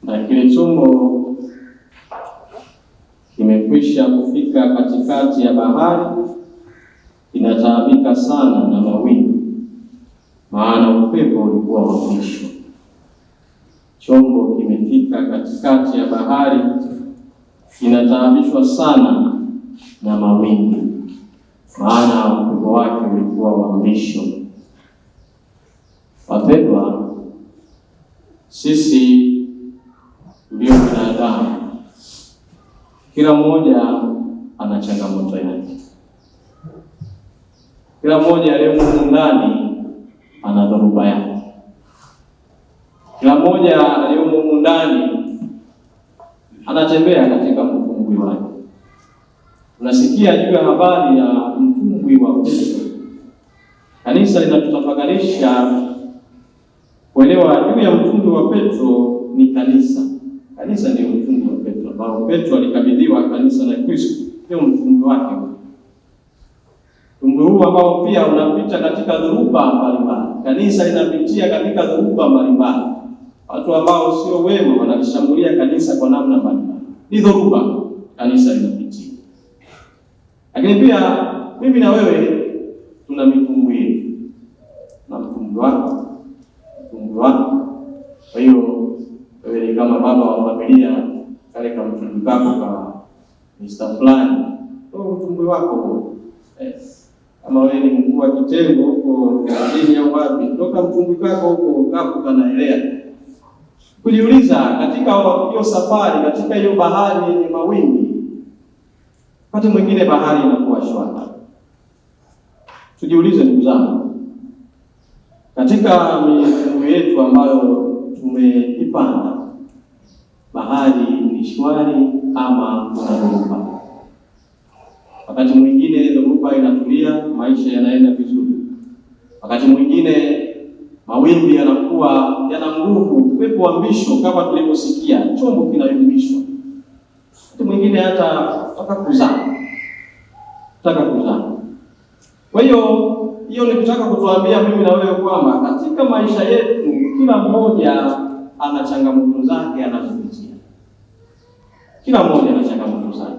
na kile chombo kimekwisha kufika katikati ya bahari, kinataabika sana na mawimbi, maana upepo ulikuwa wa mwisho. Chombo kimefika katikati ya bahari, kinataabishwa sana na mawimbi, maana upepo wake ulikuwa wa mwisho. Wapendwa, sisi ndio binadamu, kila mmoja ana changamoto yake. Kila mmoja aliye ndani ana dhoruba yake. Kila mmoja aliye ndani anatembea katika mtumbwi wake. Tunasikia juu ya habari ya mtumbwi wa Petro. Kanisa linatutafakarisha kuelewa juu ya mtumbwi wa Petro ni kanisa. Kanisa ndio mtumbwi wa Petro, ambao Petro alikabidhiwa kanisa na Kristo. Ndio mtumbwi wake. Mtumbwi huu ambao pia unapita katika dhoruba mbalimbali. Kanisa linapitia katika dhoruba mbalimbali. Watu ambao sio wema wanalishambulia kanisa kwa namna mbalimbali. Ni dhoruba kanisa linapitia. Lakini pia mimi na wewe tuna mitumbwi yetu. Na mtumbwi wako, mtumbwi wako. Kwa hiyo wewe ni kama baba wa familia, kale kama mtumbwi wako kwa Mr. fulani. Ndio mtumbwi wako. Kama wewe ni mkuu wa kitengo huko mjini au wapi, toka mtumbwi wako huko hapo kanaelea. Kujiuliza katika hiyo safari, katika hiyo bahari yenye mawimbi, wakati mwingine bahari inakuwa shwari. Tujiulize ndugu zangu, katika mitumbwi yetu ambayo tumeipanda, bahari ni shwari ama kuna dhoruba? Wakati mwingine dhoruba inatulia, maisha yanaenda vizuri. Wakati mwingine mawimbi yanakuwa yana nguvu, upepo wa mbisho kama tulivyosikia, chombo kinayumbishwa. Wakati mwingine hata kuzama. Kwa hiyo ni kutaka kutuambia mimi na wewe kwamba katika maisha yetu kila mmoja ana changamoto zake anazopitia. Kila mmoja ana changamoto zake.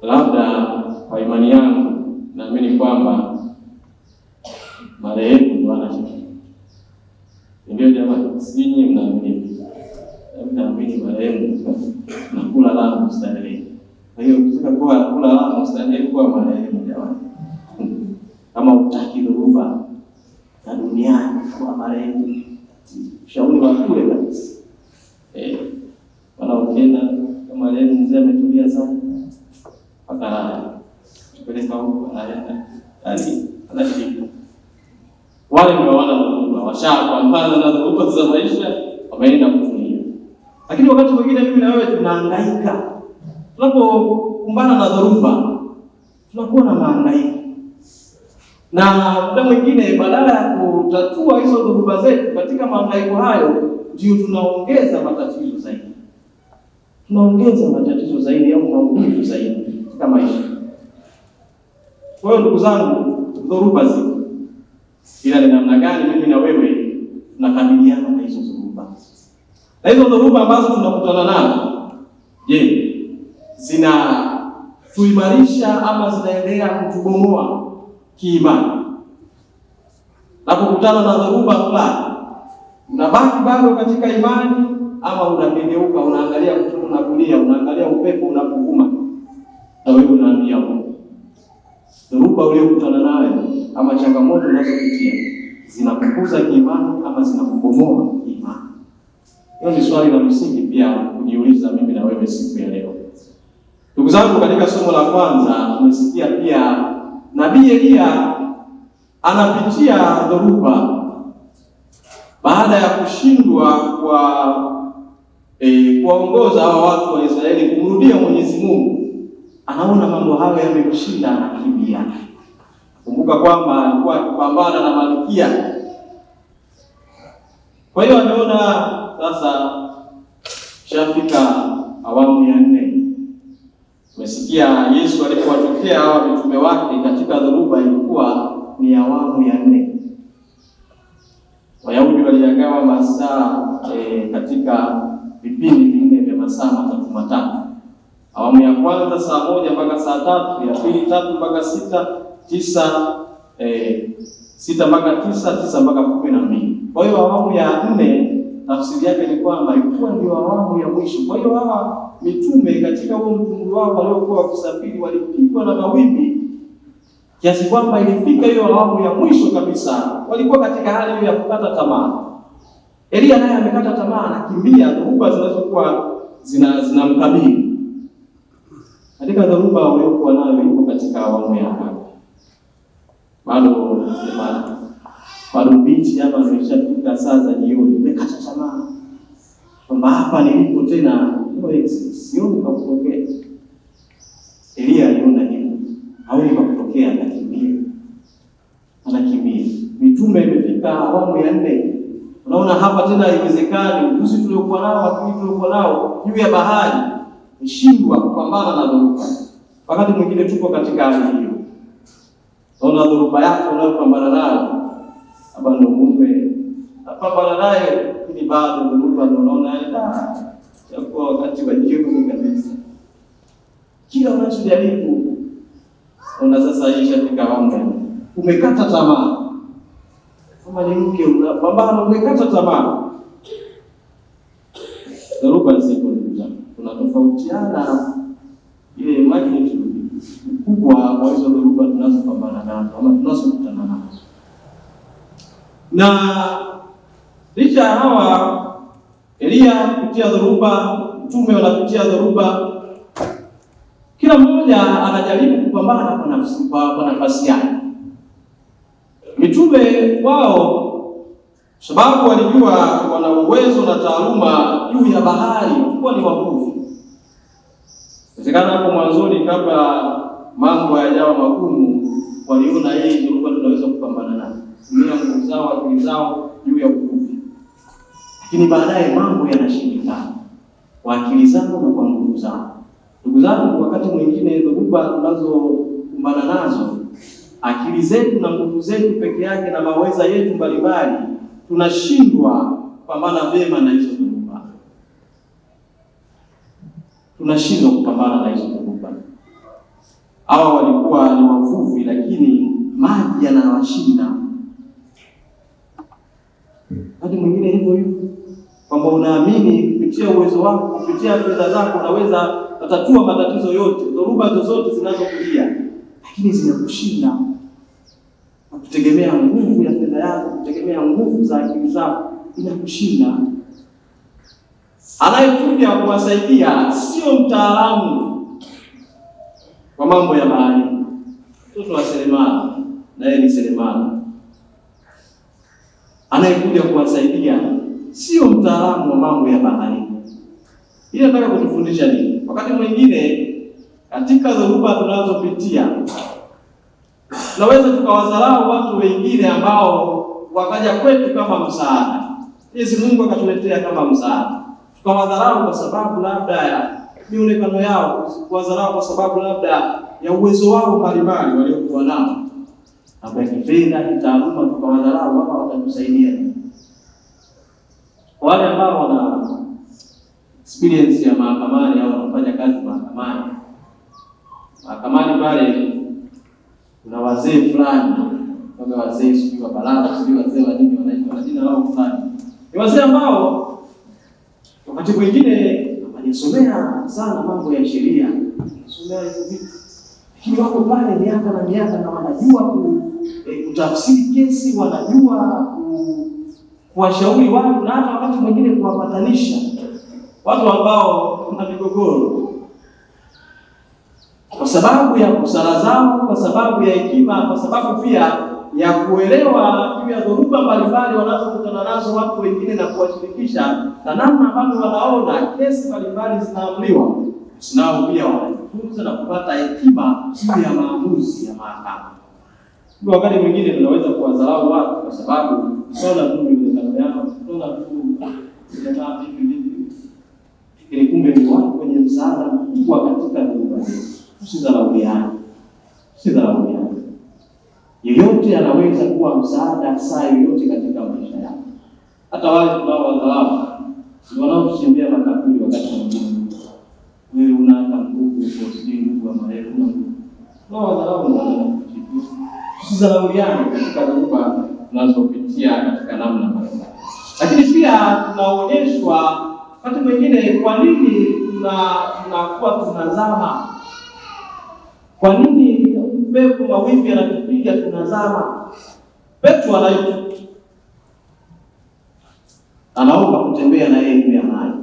Labda kwa imani yangu naamini kwamba marehemu ndio anacheka. Ndio jamani, sisi mnaamini. Mnaamini marehemu nakula la mstarehe. Kwa hiyo ukitaka kula la mstarehe kwa marehemu jamani. Kama utaki dhoruba za duniani kwa marehemu, shauri wa kule kabisa. Wala ukienda kama marehemu mzee ametulia sana, pakala kupeleka huko anashika. Wale ndio wana dhoruba, washapambana na dhoruba za maisha, wameenda kutulia. Lakini wakati mwingine mimi na wewe tunahangaika. Tunapokumbana na dhoruba, tunakuwa na mahangaiko. Na muda mwingine badala ya kutatua hizo dhoruba zetu katika mahangaiko hayo, ndio tunaongeza matatizo zaidi. Tunaongeza matatizo zaidi au maumivu zaidi katika maisha. Kwa hiyo ndugu zangu, dhoruba zipo. Ila ni namna gani mimi na wewe tunakabiliana na hizo dhoruba? Na hizo dhoruba ambazo tunakutana nazo, je, zinatuimarisha ama zinaendelea kutubomoa kiimani? Unapokutana na dhoruba fulani, unabaki bado katika imani ama unakengeuka, unaangalia kushoto na kulia, unaangalia upepo unapovuma na wewe unaambia dhoruba uliyokutana nayo ama changamoto unazopitia zinakukuza kiimani ama zinakubomoa kiimani? Hiyo ni swali la msingi pia kujiuliza mimi na wewe siku ya leo. Ndugu zangu, katika somo la kwanza tumesikia pia Nabii Elia anapitia dhoruba baada ya kushindwa kuwaongoza hawa watu wa Israeli kumrudia Mwenyezi Mungu. Anaona mambo hayo yamemshinda, anakimbia. Kumbuka kwamba alikuwa akipambana na Malkia. Kwa hiyo ameona sasa shafika awamu ya 4. Umesikia Yesu alipowatokea hawa mitume wake katika dhoruba, ilikuwa ni awamu ya 4. Wayahudi waliyagawa masaa katika vipindi vinne vya masaa matatu. Awamu ya kwanza saa 1 mpaka saa 3, ya pili 3 mpaka 6, 6 mpaka 9, 9 mpaka 12. Kwa hiyo awamu ya 4 tafsiri yake ni kwamba ilikuwa ndio awamu ya mwisho. Kwa hiyo hawa mitume katika huo mtumbwi wao waliokuwa wakisafiri walipigwa na mawimbi kiasi kwamba ilifika hiyo awamu ya mwisho kabisa, walikuwa katika hali hiyo ya kukata tamaa. Elia naye amekata tamaa, anakimbia dhoruba zinazokuwa zinamkabili. Katika dhoruba waliokuwa nayo yuko katika awamu ya Habakuki. Bado mbichi hapa, nimeshafika saa za jioni, nimekata tamaa kwamba hapa nilipo tena sioni pa kutokea. Elia aliona hivyo, haoni pa kutokea, anakimbia. Mitume imefika awamu ya 4. Unaona hapa tena haiwezekani, ujuzi tuliokuwa nao, akili tuliokuwa nao juu ya bahari nishindwa kupambana na dhoruba. Wakati mwingine tuko katika hali hiyo. Unaona dhoruba yako unayopambana nayo, abando mume napambana naye, lakini bado dhoruba ndio unaona kwa wakati wa jioni kabisa. Kila unachojaribu una sasa ishafika awamu, umekata tamaa. Kama ni mke unapambana, umekata tamaa. Dhoruba ziko kuna tofautiana ile magnitude kubwa kwa hizo dhoruba tunazopambana nazo ama tunazokutana nazo. Na licha hawa Elia kupitia dhoruba, mtume wanapitia dhoruba, kila mmoja anajaribu kupambana kwa nafasi yake. Mitume wao sababu walijua wana uwezo na taaluma juu ya bahari, walikuwa ni wavuvi. Inawezekana hapo mwanzoni, kabla mambo hayajawa magumu, waliona hii dhoruba tunaweza kupambana nayo, tumia nguvu zao, akili zao juu ya uvuvi. Lakini baadaye mambo yanashindikana kwa akili zao na kwa nguvu zao. Ndugu zangu, wakati mwingine dhoruba tunazokumbana nazo, akili zetu na nguvu zetu peke yake na maweza yetu mbalimbali, tunashindwa kupambana vyema na hizo dhoruba. Tunashindwa kupambana na hizo dhoruba. Hawa walikuwa ni wavuvi, lakini maji yanawashinda. Hadi mwingine hivyo kwamba unaamini kupitia uwezo wako, kupitia fedha zako unaweza kutatua matatizo yote, dhoruba zozote zinazokujia, lakini zinakushinda. Kutegemea nguvu ya fedha yako, kutegemea nguvu za akili zako, inakushinda. Anayekuja kuwasaidia sio mtaalamu wa mambo ya bahari. Mtoto wa seremala, naye ni seremala. Anayekuja kuwasaidia sio mtaalamu wa mambo ya bahari. Hii nataka kutufundisha nini? Wakati mwingine katika dhoruba tunazopitia, tunaweza tukawadharau watu wengine ambao wakaja kwetu kama msaada. Mwenyezi Mungu akatuletea kama msaada. Tukawadharau kwa sababu labda ya mionekano yao, kuwadharau kwa sababu labda ya uwezo wao mbalimbali waliokuwa nao. Na kwa kifedha, kitaaluma, tukawadharau, wao watatusaidia. Wale ambao wana experience ya mahakamani au wanafanya kazi mahakamani. Mahakamani pale kuna wazee fulani, kama wazee sio wa baraza, sio wazee wa dini, wanaitwa na jina lao fulani. Ni wazee ambao wakati mwingine wanasomea sana mambo ya sheria, wanasomea hizo vitu. Lakini wako pale miaka na miaka na wanajua kutafsiri kesi, wanajua kuwashauri watu na hata wakati mwingine kuwapatanisha watu ambao kuna migogoro. Kwa sababu ya busara zao, kwa sababu ya hekima, kwa sababu pia ya kuelewa juu ya dhoruba mbalimbali wanazokutana nazo watu wengine na kuwashirikisha na namna ambavyo wanaona kesi mbalimbali zinaamuliwa, nao pia wanajifunza na kupata hekima juu ya maamuzi ya mahakama. Kwa wakati mwingine tunaweza kuwadharau watu kwa sababu tunaona tu mionekano yao, tunaona tu jamaa vipi, lakini kumbe ni watu wenye msaada mkubwa katika dhoruba zetu. Usidharauliane. Yeyote anaweza kuwa msaada saa yoyote katika maisha yako. Hata wale tunaowadharau wanaotuchimbia makaburi wakati mwingine, wewe una hata nguvu sijui nguvu wa marehemu, tunaowadharau na wanakujibu. Tusidharauliane katika dhoruba tunazopitia katika namna mbalimbali. Lakini pia tunaonyeshwa wakati mwingine kwa nini tunakuwa tunazama. Kwa nini upepo mawimbi yanatupiga tunazama? Petro anaomba kutembea na yeye juu ya maji.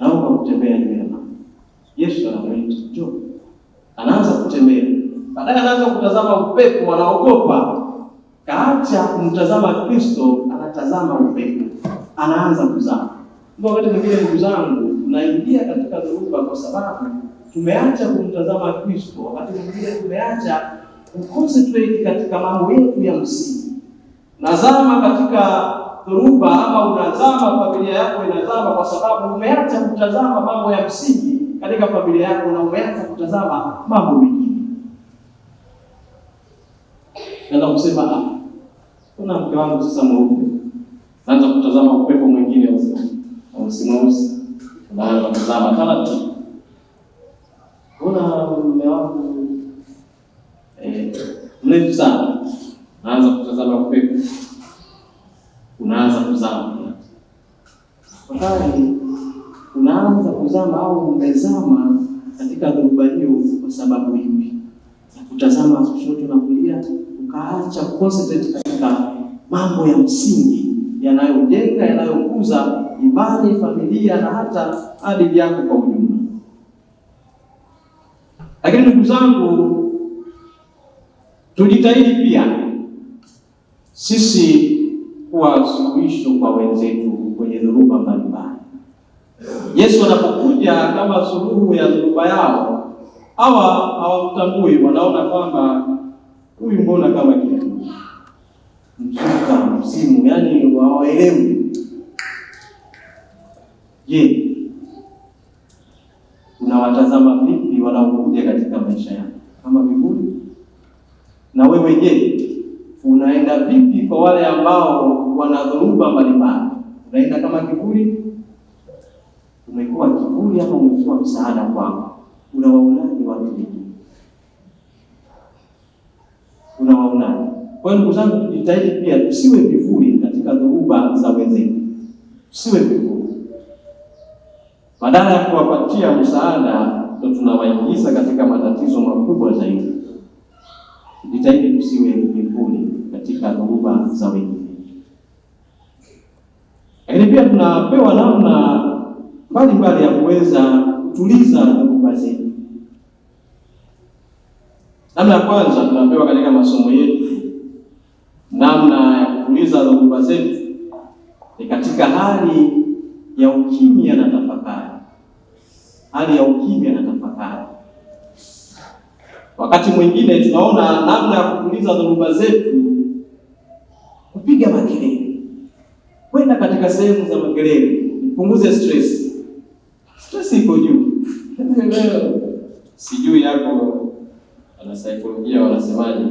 Anaomba kutembea juu ya maji. Yesu anamwita, njoo. Anaanza kutembea. Baadaye anaanza kutazama upepo, anaogopa. Kaacha kumtazama Kristo, anatazama upepo. Anaanza kuzama. Ndio wakati mwingine, ndugu zangu, tunaingia katika dhoruba kwa sababu tumeacha kumtazama Kristo. Wakati mwingine tumeacha kuconcentrate katika mambo yetu ya msingi. Nazama katika dhoruba ama unazama, familia yako inazama kwa sababu umeacha kutazama mambo ya msingi katika familia yako na umeacha kutazama mambo mengine. Naanza kusema kuna mke wangu sasa mweupe. Naanza kutazama upepo mwingine huko. Mweusi. Naanza kutazama taratibu. Kuna mume wangu mrefu sana. Naanza kutazama upepo. Unaanza kuzama. Wakati unaanza kuzama au umezama katika dhoruba hiyo kwa sababu ipi? Kutazama kushoto na kulia, ukaacha concentrate katika mambo ya msingi yanayojenga, yanayokuza imani, familia na hata adili yako kwa ujumla. Lakini ndugu zangu, tujitahidi pia sisi kuwa suluhisho kwa wenzetu kwenye dhoruba mbalimbali. Yesu anapokuja kama suluhu ya dhoruba yao, hawamtambui, wanaona kwamba huyu mbona kama kitu msuka msimu, yani hawaelewi. Je, unawatazama vipi wanaokuja katika maisha yako kama vivuli? Na wewe je, unaenda vipi kwa wale ambao wana dhoruba mbalimbali? Unaenda kama kivuli? Umekuwa kivuli ama umekuwa msaada kwao? Unawaonaje watu wengine? Unawaonaje? Kwa hiyo ndugu zangu, tujitahidi pia tusiwe vivuli katika dhoruba za wenzetu. Tusiwe vivuli. Badala ya kuwapatia msaada, ndio tunawaingiza katika matatizo makubwa zaidi. Tujitahidi tusiwe vivuli katika dhoruba za wengine. Lakini pia tunapewa namna mbalimbali ya kuweza kutuliza dhoruba zetu. Namna ya kwanza tunapewa katika masomo yetu, namna ya kutuliza dhoruba zetu ni katika hali ya ukimya na tafakari. Hali ya ukimya na tafakari. Wakati mwingine tunaona namna ya kutuliza dhoruba zetu kupiga makelele. Kwenda katika sehemu za makelele, punguze stress. Stress iko juu. Sijui yako ana saikolojia wanasemaje,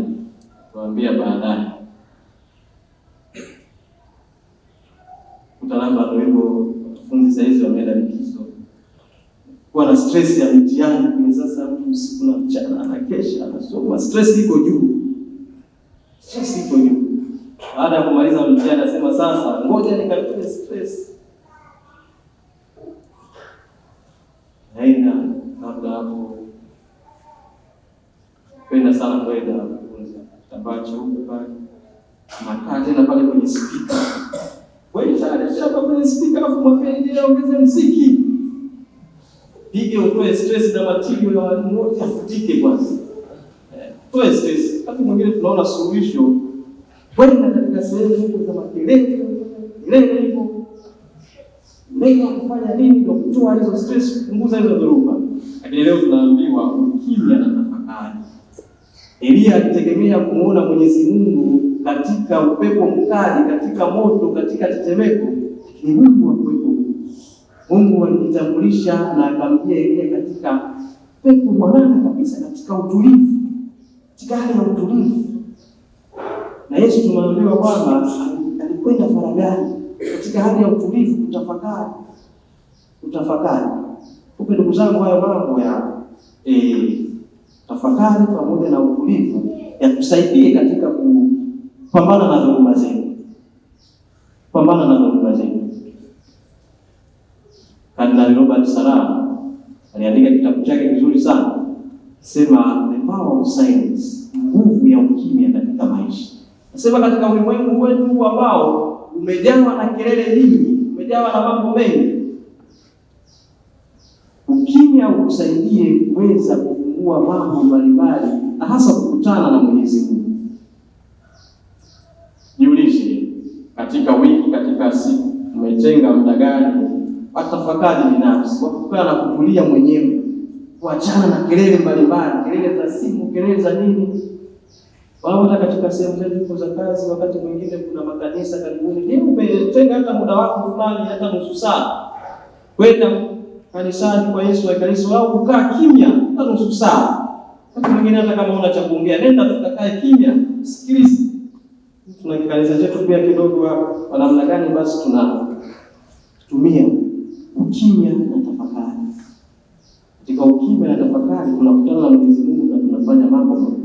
tuambia baadaye. Utalamba ndio hivyo, wanafunzi sasa hizi wameenda likizo. Kwa na stress ya mtihani, kwa sasa mtu usiku na mchana anakesha anasoma, stress iko juu. Stress iko juu. Baada ya kumaliza mtihani anasema sasa ngoja nikatoe stress. Haina kabla hapo. Penda sana kwenda kufunza. Tabacho huko pale. Makaa tena pale kwenye speaker. Wewe tayari hapa kwenye speaker afu mapende ongeze muziki. Pige utoe stress na matigo na walimu wote afutike kwanza. Toe stress. Wakati mwingine tunaona suluhisho kwenda katika sehemu huko za makelele. Ile ipo. Lengo kufanya nini ndio kutoa hizo stress, kupunguza hizo dhoruba. Lakini leo tunaambiwa ukimya na tafakari. Elia alitegemea kumuona Mwenyezi Mungu katika upepo mkali, katika moto, katika tetemeko. Ni Mungu wa kwetu. Mungu alijitambulisha na akamjia Elia katika pepo mwanana kabisa, katika utulivu, katika hali ya utulivu. Na Yesu tunaambiwa kwamba kwenda faragani katika hali ya utulivu kutafakari. Kumbe ndugu zangu, haya mambo ya tafakari pamoja na utulivu yatusaidie katika kupambana na dhuluma zetu. Kardinali Robert Sarah aliandika kitabu chake kizuri sana, sema The Power of Silence, nguvu ya ukimya katika maisha. Nasema katika ulimwengu wetu ambao umejawa na kelele nyingi, umejawa na mambo mengi, ukimya ukusaidie kuweza kufungua mambo mbalimbali na hasa kukutana na Mwenyezi Mungu. Jiulize, katika wiki, katika siku umetenga muda gani watafakari binafsi, wakukaa na kutulia mwenyewe, kuachana na kelele mbalimbali, kelele za simu, kelele za nini? Wala katika sehemu zetu za kazi, wakati mwingine kuna makanisa karibuni, ndio umetenga hata muda wako fulani, hata nusu saa kwenda kanisani kwa Yesu wa kanisa, au kukaa kimya hata nusu saa. Wakati mwingine hata kama una cha kuongea, nenda tukakae kimya, sikiliza. Tuna kanisa chetu pia kidogo kwa namna gani, basi tunatumia ukimya na tafakari. Katika ukimya na tafakari tunakutana na Mwenyezi Mungu na tunafanya mambo makubwa.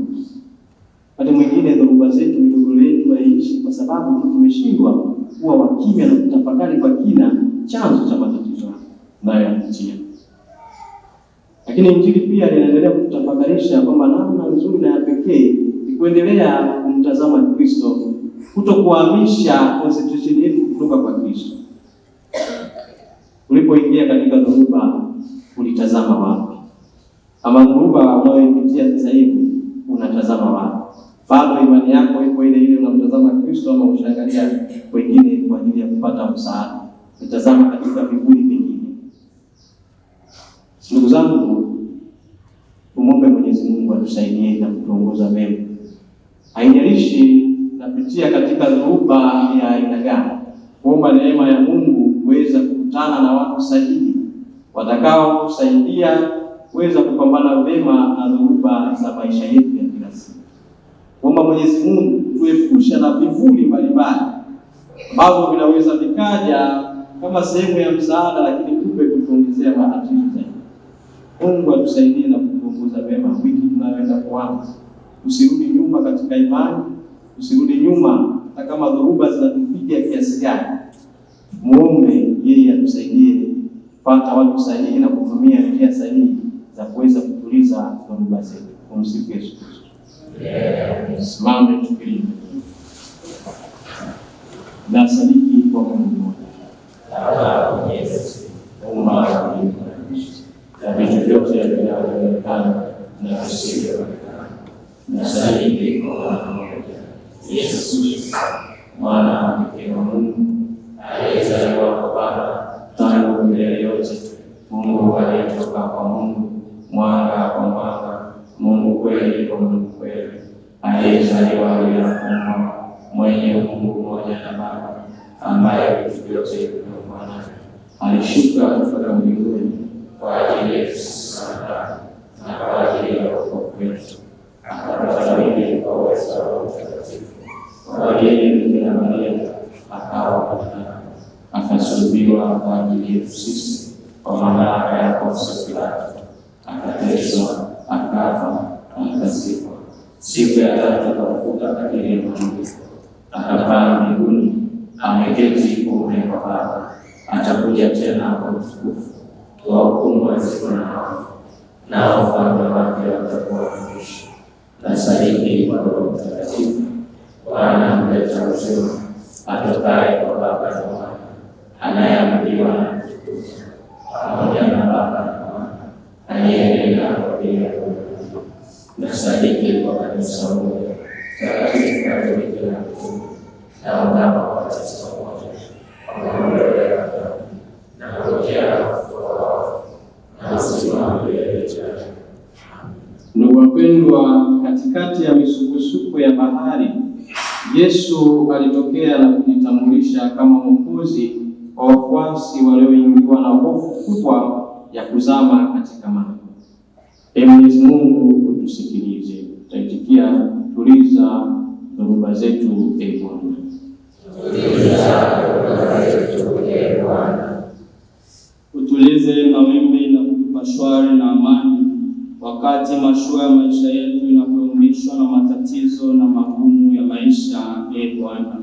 Wakati mwingine dhoruba zetu, migogoro yetu haiishi kwa sababu tumeshindwa kuwa wakimya na kutafakari kwa kina chanzo cha matatizo tunayoyapitia. Lakini Injili pia inaendelea kututafakarisha kwamba namna nzuri na ya pekee ni kuendelea kumtazama Kristo, kutokuhamisha concentration yetu kutoka kwa Kristo. Ulipoingia katika dhoruba, ulitazama wapi? Ama dhoruba unayoipitia sasa hivi, unatazama wapi? Bado imani yako ipo ile ile, unamtazama Kristo ama ushangalia wengine kwa ajili ya kupata msaada? Utazama katika vivuli vingine. Ndugu zangu, tumombe Mwenyezi Mungu atusaidie na kutuongoza mema. Haijalishi napitia katika dhoruba ya aina gani, kuomba neema ya Mungu kuweza kukutana na watu sahihi watakao kusaidia kuweza kupambana vema na dhoruba za maisha yetu ya kila siku. Kuomba Mwenyezi Mungu tuepusha na vivuli mbalimbali ambavyo vinaweza vikaja kama sehemu ya msaada, lakini kumbe kutuongezea matatizo zaidi. Mungu atusaidie na kutuongoza vema wiki tunayoenda kuanza. Usirudi nyuma katika imani, usirudi nyuma hata kama dhoruba zinatupiga kiasi gani. Muombe yeye atusaidie kupata watu sahihi na kutumia njia sahihi za kuweza kutuliza dhoruba zetu. Tumsifu Yesu Kristo. Simame tukiimba. Na sadiki kwa Mungu mmoja. Baba Yesu, Muumba wa mbingu na nchi, na vitu vyote vinavyoonekana na visivyoonekana. Na sadiki kwa Mwana mmoja, Yesu Kristo, Mwana wa pekee wa Mungu, aliyezaliwa kwa Baba tangu milele yote, Mungu aliyetoka kwa Mungu, mwanga kwa mwanga, Mungu kweli kwa Mungu kweli, aliyezaliwa bila kuumbwa, mwenye Mungu mmoja na Baba, ambaye vitu vyote vimeumbwa naye, alishuka kutoka mbinguni kwa ajili yetu sisi wanadamu na kwa ajili ya wokovu wetu, akapata mwili kwa uwezo wa Roho Mtakatifu, kwa ajili ya Bikira Maria akawa mwanadamu, akasulubiwa kwa ajili yetu sisi kwa mamlaka ya Poncio Pilato, akateswa, akafa, akazikwa. Siku ya tatu akafufuka kadiri ya maandiko, akapaa mbinguni, ameketi kuume kwa Baba, atakuja tena kwa utukufu kuwahukumu wazima na wafu, nao ufalme wake watakuwa wa mwisho. Na sadiki kwa Roho Mtakatifu, Bwana mleta uzima, atokaye kwa Baba na Mwana, anayeabudiwa na kutukuzwa pamoja na Baba na Mwana, aliyenena kwa ajili ya Mungu. Na sadiki kwa kanisa moja takatifu Katoliki la mitume, na ungama wa ubatizo mmoja kwa maondoleo ya dhambi, na ngojea ufufuo wa wafu na uzima wa milele. Ndugu wapendwa, katikati ya misukosuko ya bahari, Yesu alitokea na kujitambulisha kama Mwokozi kwa wafuasi walioingiwa na hofu kubwa ya kuzama katika maji. Mwenyezi Mungu utusikilize. Tutaitikia, tuliza dhoruba zetu, Bwana. Utulize mawimbi na kutupa shwari na amani, wakati mashua ya maisha yetu inapoumishwa na matatizo na magumu ya maisha. Bwana,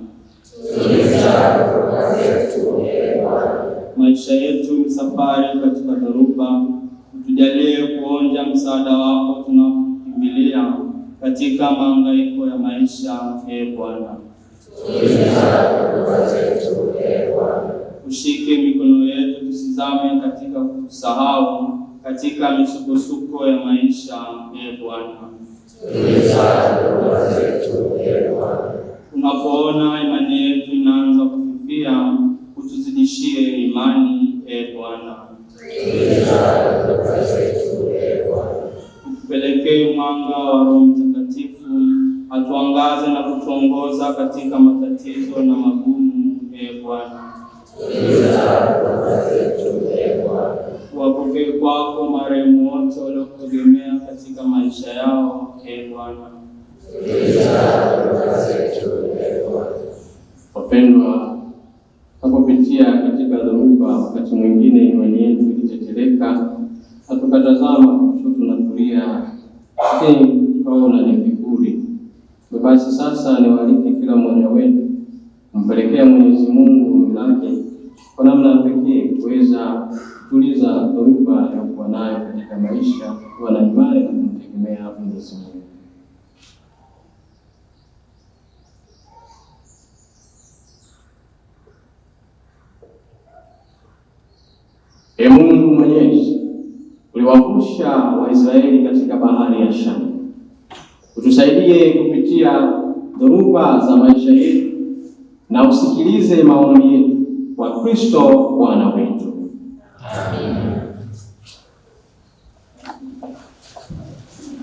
maisha yetu ni safari katika dhoruba. Utujalie kuonja msaada wako tunapokimbilia katika mahangaiko ya maisha. Bwana, ushike mikono yetu tusizame katika kusahau katika misukosuko ya maisha. Bwana, unapoona imani yetu inaanza kufifia, utuzidishie imani. Bwana, utupelekee mwanga wa Roho Mtakatifu, atuangaze na kutuongoza katika matatizo na magumu. Bwana, wapokee kwako marehemu wote waliokutegemea katika maisha yao. Bwana, wapendwa, tunapopitia katika dhoruba, wakati mwingine imani yetu ikitetereka na tukatazama kushoto na kulia, tukaona ni viburi. Basi sasa niwaalike kila mmoja wetu kumpelekea Mwenyezi Mungu ombi lake kwa namna ya pekee kuweza kutuliza dhoruba ya kuwa nayo katika maisha, kuwa na imani na kumtegemea Mwenyezi Mungu. Mungu Mwenyezi, uliwavusha Waisraeli katika bahari ya Shamu, utusaidie kupitia dhoruba za maisha yetu na usikilize maombi yetu kwa Kristo Bwana wetu. Amen.